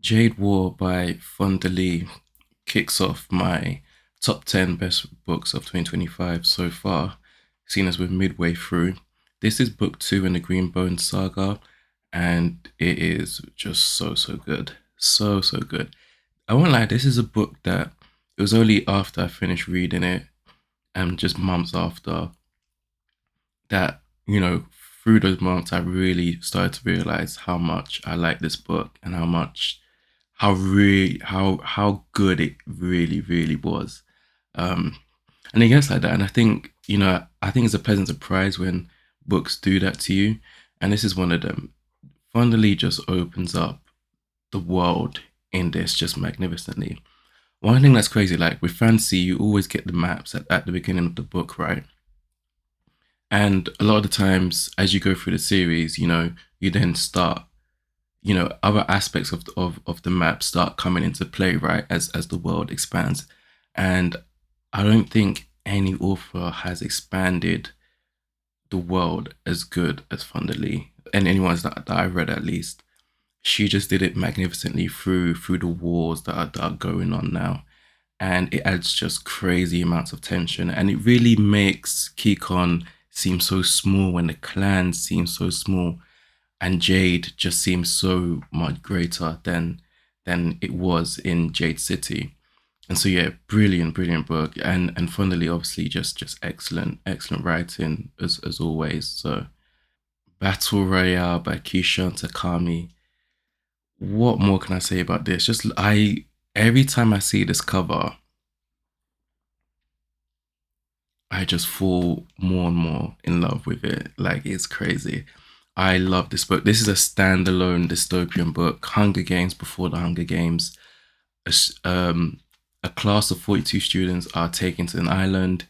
Jade War by Fonda Lee kicks off my top 10 best books of 2025 so far, seeing as we're midway through. This is book two in the Green Bones saga, and it is just so good. So good. I won't lie, this is a book that it was only after I finished reading it, and just months after, that, through those months, I really started to realize how much I like this book and how good it really was. Um, and it gets like that, and I think it's a pleasant surprise when books do that to you, and this is one of them. Finally, just opens up the world in this just magnificently. One thing that's crazy, like with fantasy, you always get the maps at the beginning of the book, right? And a lot of the times, as you go through the series, you then start, other aspects of the map start coming into play, right? As the world expands. And I don't think any author has expanded the world as good as Fonda Lee. And anyone's that I read at least. She just did it magnificently through the wars that are going on now. And it adds just crazy amounts of tension. And it really makes Kikon seem so small when the clans seem so small, and Jade just seems so much greater than it was in Jade City. And so yeah, brilliant book, and funnily obviously just excellent writing as always. So Battle Royale by Koushun Takami. What more can I say about this? Just I every time I see this cover, I just fall more and more in love with it. Like it's crazy. I love this book. This is a standalone dystopian book. Hunger Games before the Hunger Games. A, a class of 42 students are taken to an island,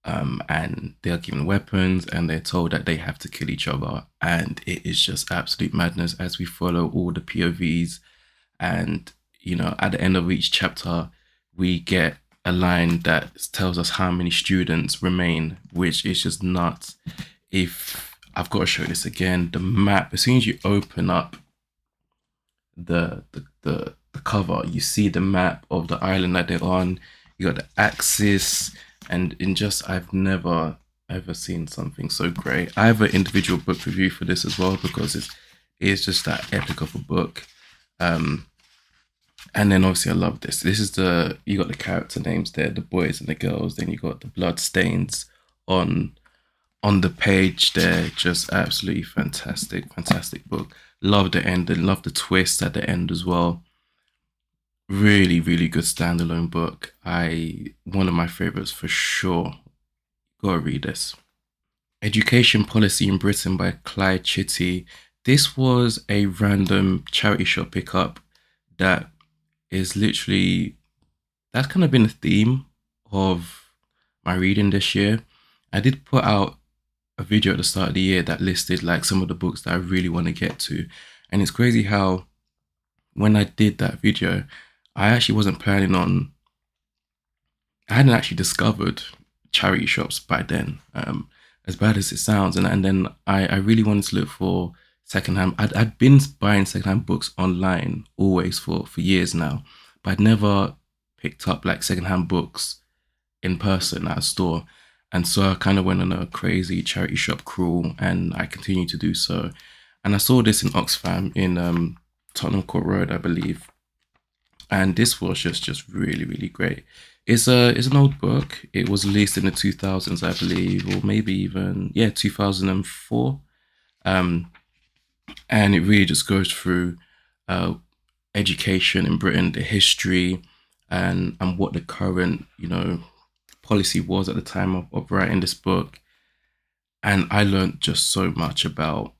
and they are given weapons, and they're told that they have to kill each other. And it is just absolute madness as we follow all the POVs. And, at the end of each chapter, we get a line that tells us how many students remain, which is just nuts. If I've got to show this again, the map, as soon as you open up the cover, you see the map of the island that they're on. You got the axis, and in just I've never ever seen something so great. I have an individual book review for this as well because it's just that epic of a book. Um, and then obviously I love this. This is you got the character names there, the boys and the girls. Then you got the blood stains on on the page there. Just absolutely fantastic book. Love the end and love the twist at the end as well. Really good standalone book. I One of my favorites for sure. Gotta read this. Education Policy in Britain by Clyde Chitty. This was a random charity shop pickup that is literally that's kind of been the theme of my reading this year. I did put out a video at the start of the year that listed like some of the books that I really want to get to. And it's crazy how when I did that video, I actually wasn't planning on I hadn't actually discovered charity shops by then. As bad as it sounds, and then I really wanted to look for secondhand. I'd been buying secondhand books online always for years now, but I'd never picked up like secondhand books in person at a store. And so I kind of went on a crazy charity shop crawl, and I continued to do so. And I saw this in Oxfam in Tottenham Court Road, I believe, and this was just really great. It's an old book. It was released in the 2000s, I believe, or maybe even 2004. Um, and it really just goes through uh, education in Britain, the history, and what the current policy was at the time of writing this book. And I learned just so much about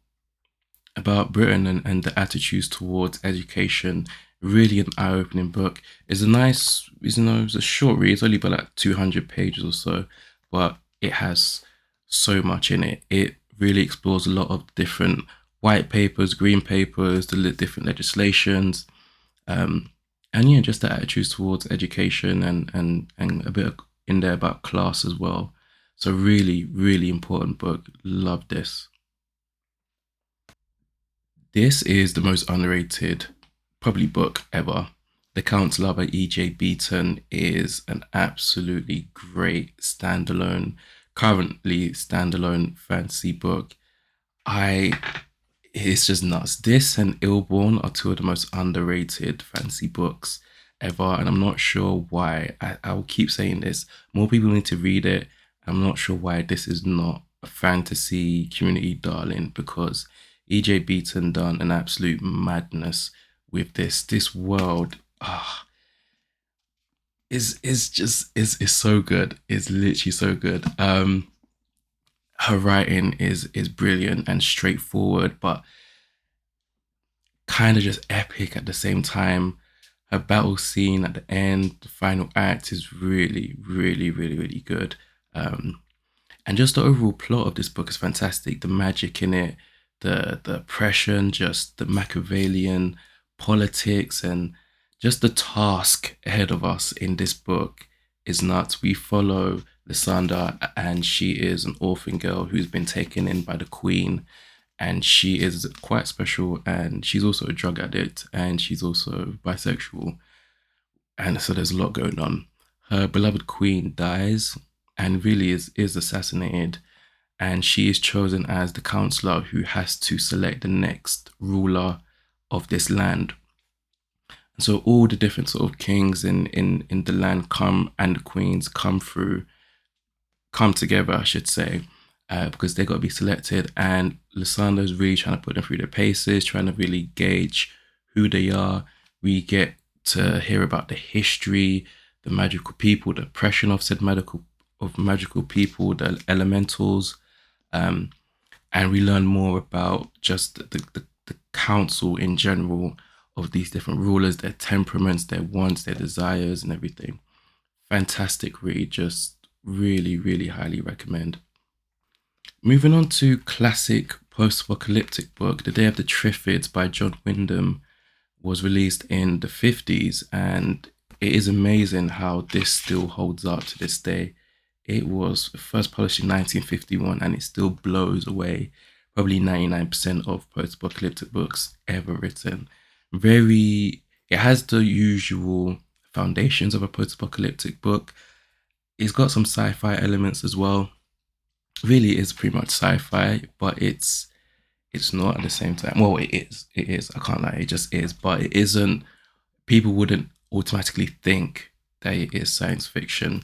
Britain and the attitudes towards education. Really an eye-opening book. It's a nice, it's a short read. It's only about like 200 pages or so, but it has so much in it. It really explores a lot of different white papers, green papers, the different legislations, um, and yeah, just the attitudes towards education and a bit in there about class as well. So really important book. Love this. This is the most underrated probably book ever. The Councillor by E.J. Beaton is an absolutely great currently standalone fantasy book. I It's just nuts. This and Illborn are two of the most underrated fantasy books ever, and I'm not sure why. I'll keep saying this. More people need to read it. I'm not sure why this is not a fantasy community darling, because EJ Beaton done an absolute madness with this. This world is so good. It's literally so good. Her writing is brilliant and straightforward, but kind of just epic at the same time. Her battle scene at the end, the final act is really, really, really, really good. Um, and just the overall plot of this book is fantastic. The magic in it, the oppression, just the Machiavellian politics, and just the task ahead of us in this book is nuts. We follow Lysandra, and she is an orphan girl who's been taken in by the queen, and she is quite special, and she's also a drug addict, and she's also bisexual, and so there's a lot going on. Her beloved queen dies and really is assassinated, and she is chosen as the counselor who has to select the next ruler of this land. And so all the different sort of kings in the land come, and the queens come together, I should say, because they got to be selected. And Lysander's really trying to put them through their paces, trying to really gauge who they are. We get to hear about the history, the magical people, the oppression of said magical people, the elementals, and we learn more about just the council in general of these different rulers, their temperaments, their wants, their desires, and everything. Fantastic read, just really, really highly recommend. Moving on to classic post-apocalyptic book, The Day of the Triffids by John Wyndham was released in the 50s, and it is amazing how this still holds up to this day. It was first published in 1951, and it still blows away probably 99% of post-apocalyptic books ever written. It has the usual foundations of a post-apocalyptic book. It's got some sci-fi elements as well. Really is pretty much sci-fi, but it's not at the same time. Well, it is. It is. I can't lie. It just is. But it isn't. People wouldn't automatically think that it is science fiction.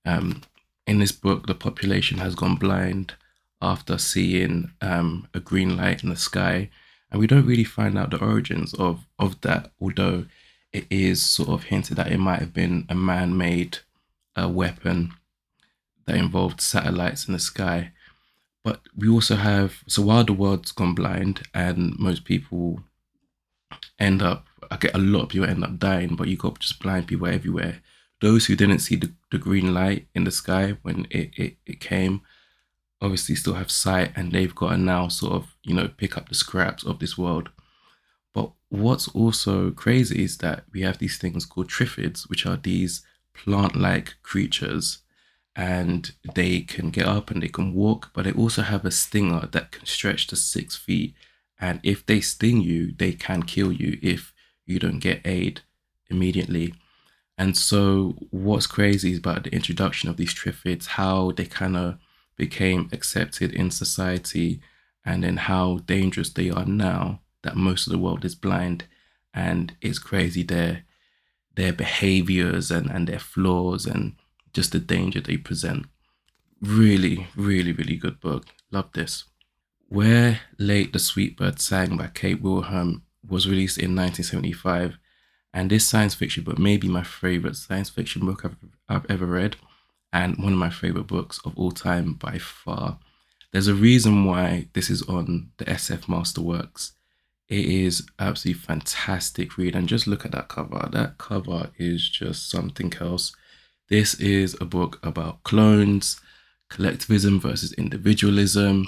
Um, in this book, the population has gone blind after seeing a green light in the sky, and we don't really find out the origins of that. Although it is sort of hinted that it might have been a man-made weapon that involved satellites in the sky. But we also have, so while the world's gone blind and most people I get a lot of people end up dying, but you got just blind people everywhere. Those who didn't see the green light in the sky when it came, obviously still have sight, and they've got to now sort of, pick up the scraps of this world. But what's also crazy is that we have these things called Triffids, which are these plant-like creatures, and they can get up and they can walk, but they also have a stinger that can stretch to 6 feet. And if they sting you, they can kill you if you don't get aid immediately. And so, what's crazy is about the introduction of these Triffids, how they kind of became accepted in society, and then how dangerous they are now that most of the world is blind. And it's crazy their behaviors and their flaws and just the danger they present. Really, really, really good book. Love this. Where Late the Sweet Bird Sang by Kate Wilhelm was released in 1975. And this science fiction book may be my favorite science fiction book I've ever read, and one of my favorite books of all time by far. There's a reason why this is on the SF Masterworks. It is absolutely fantastic read, and just look at that cover. That cover is just something else. This is a book about clones, collectivism versus individualism,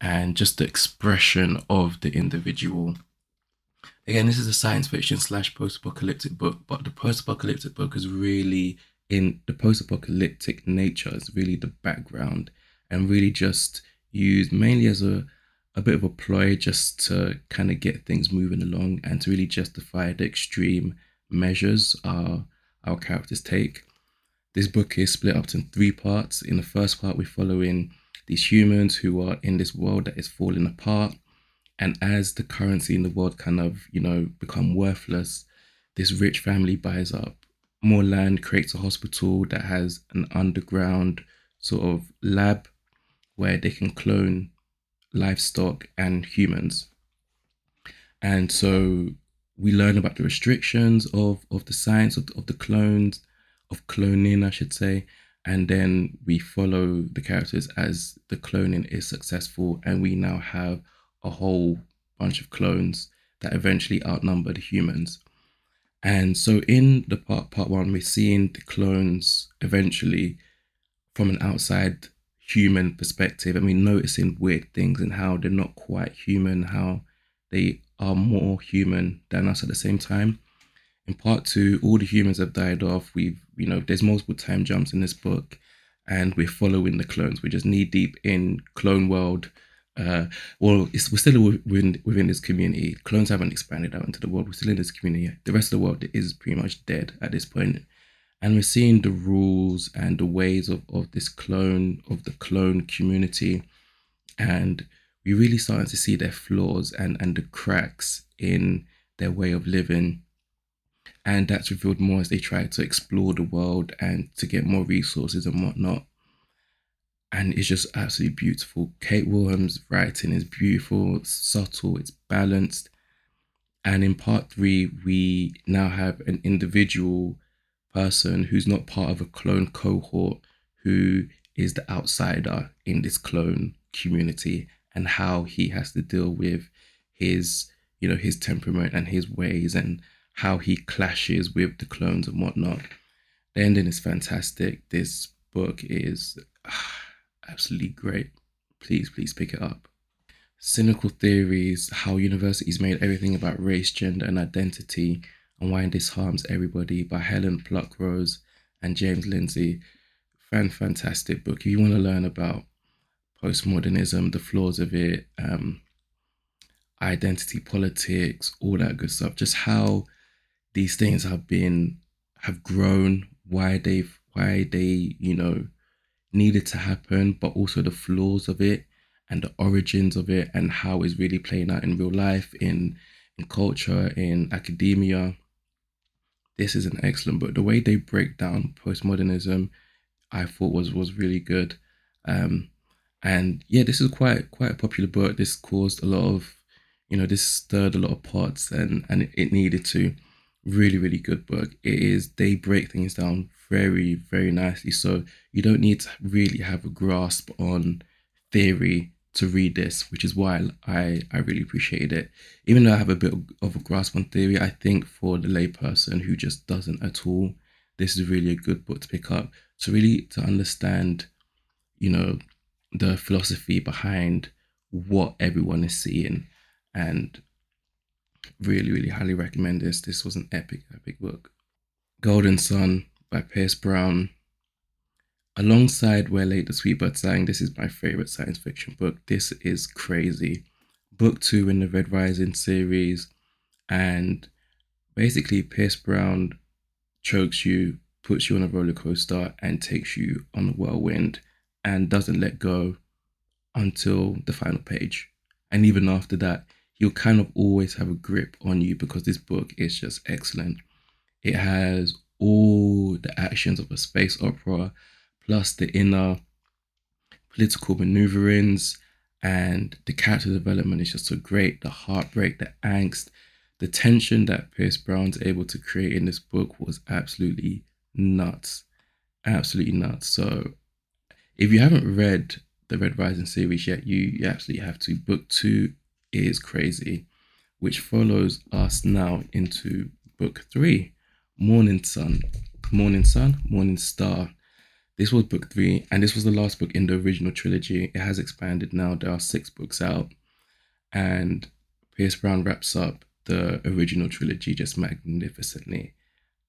and just the expression of the individual. Again, this is a science fiction slash post-apocalyptic book, but the post-apocalyptic book is really, in the post-apocalyptic nature, is really the background, and really just used mainly as a a bit of a ploy just to kind of get things moving along and to really justify the extreme measures our characters take. This book is split up into three parts. In the first part, we're following these humans who are in this world that is falling apart. And as the currency in the world kind of, become worthless, this rich family buys up more land, creates a hospital that has an underground sort of lab where they can clone livestock and humans. And so we learn about the restrictions of the science of the clones, of cloning, I should say. And then we follow the characters as the cloning is successful, and we now have a whole bunch of clones that eventually outnumber the humans. And so in the part one, we're seeing the clones eventually from an outside human perspective, and we're noticing weird things and how they're not quite human, how they are more human than us at the same time. In part two, all the humans have died off. There's multiple time jumps in this book, and we're following the clones. We're just knee deep in clone world. We're still within this community. Clones haven't expanded out into the world. We're still in this community. The rest of the world is pretty much dead at this point. And we're seeing the rules and the ways of the clone community. And we're really starting to see their flaws and the cracks in their way of living. And that's revealed more as they try to explore the world and to get more resources and whatnot. And it's just absolutely beautiful. Kate Wilhelm's writing is beautiful, it's subtle, it's balanced. And in part three, we now have an individual person who's not part of a clone cohort, who is the outsider in this clone community, and how he has to deal with his temperament and his ways, and how he clashes with the clones and whatnot. The ending is fantastic. This book is absolutely great. Please pick it up. Cynical Theories: How Universities Made Everything About Race, Gender and Identity, and Why This Harms Everybody, by Helen, Pluckrose and James Lindsay. Fantastic book. If you want to learn about postmodernism, the flaws of it, identity politics, all that good stuff, just how these things have grown, why they needed to happen, but also the flaws of it and the origins of it, and how it's really playing out in real life, in culture, in academia. This is an excellent book. The way they break down postmodernism, I thought was really good. And yeah, this is quite a popular book. This caused a lot of, this stirred a lot of pots, and it needed to. Really good book. They break things down very nicely, so you don't need to really have a grasp on theory to read this, which is why I really appreciated it. Even though I have a bit of a grasp on theory, I think for the layperson who just doesn't at all, this is really a good book to pick up, to understand the philosophy behind what everyone is seeing. And really highly recommend this. This was an epic book. Golden Sun by Pierce Brown. Alongside Where Late the Sweetbird Sang, this is my favorite science fiction book. This is crazy. Book 2 in the Red Rising series, and basically Pierce Brown chokes you, puts you on a roller coaster, and takes you on a whirlwind, and doesn't let go until the final page. And even after that, he'll kind of always have a grip on you, because this book is just excellent. It has all the actions of a space opera, plus the inner political maneuverings, and the character development is just so great. The heartbreak, the angst, the tension that Pierce Brown's able to create in this book was absolutely nuts. Absolutely nuts. So if you haven't read the Red Rising series yet, you absolutely have to. Book 2 is crazy, which follows us now into book 3, Morning Star. This was book 3, and this was the last book in the original trilogy. It has expanded now. There are 6 books out, and Pierce Brown wraps up the original trilogy just magnificently,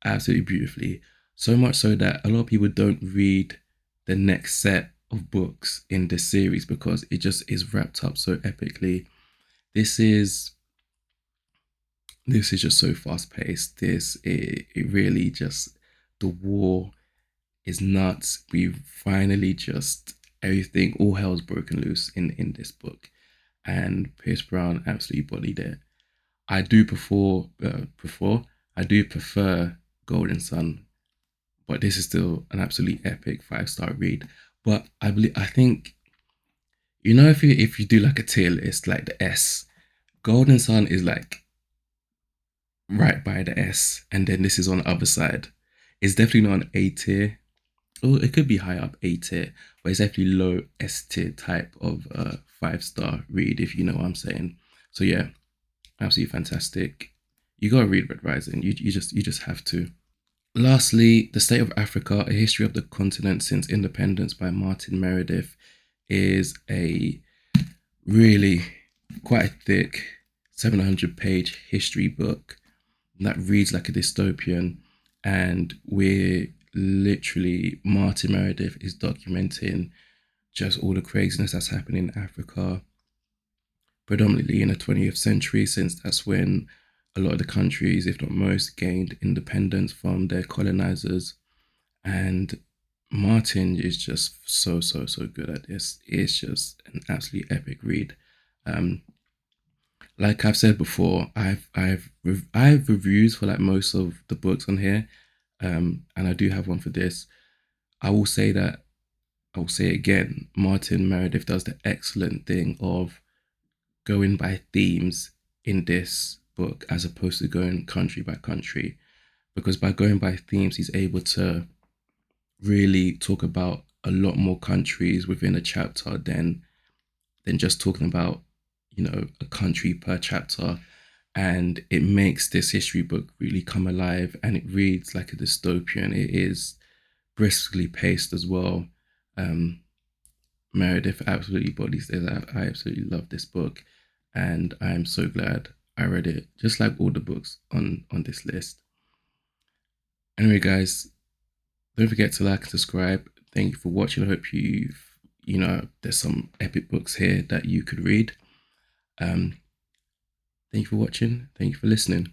absolutely beautifully. So much so that a lot of people don't read the next set of books in this series because it just is wrapped up so epically. This is just so fast paced. It really just, the war is nuts. We finally just, everything, all hell's broken loose in this book, and Pierce Brown absolutely bodied it. I do I do prefer Golden Sun, but this is still an absolutely epic 5-star read. But I think, if you do like a tier list, like the S, Golden Sun is like right by the S, and then this is on the other side. It's definitely not an A tier. Oh, it could be high up A tier, but it's definitely low S tier type of 5-star read, if you know what I'm saying. So yeah, absolutely fantastic. You gotta read Red Rising. You just have to. Lastly, The State of Africa: A History of the Continent Since Independence by Martin Meredith is a really quite a thick 700-page history book that reads like a dystopian, and we're literally, Martin Meredith is documenting just all the craziness that's happening in Africa, predominantly in the 20th century, since that's when a lot of the countries, if not most, gained independence from their colonizers. And Martin is just so good at this. It's just an absolutely epic read. Um, like I've said before, I have reviews for like most of the books on here, and I do have one for this. I will say that I will say again, Martin Meredith does the excellent thing of going by themes in this book as opposed to going country by country, because by going by themes, he's able to really talk about a lot more countries within a chapter than just talking about, a country per chapter. And it makes this history book really come alive, and it reads like a dystopian. It is briskly paced as well. um Meredith absolutely bodies this. I absolutely love this book, and I'm so glad I read it, just like all the books on this list. Anyway, guys, don't forget to like and subscribe. Thank you for watching. I hope there's some epic books here that you could read. Thank you for watching. Thank you for listening.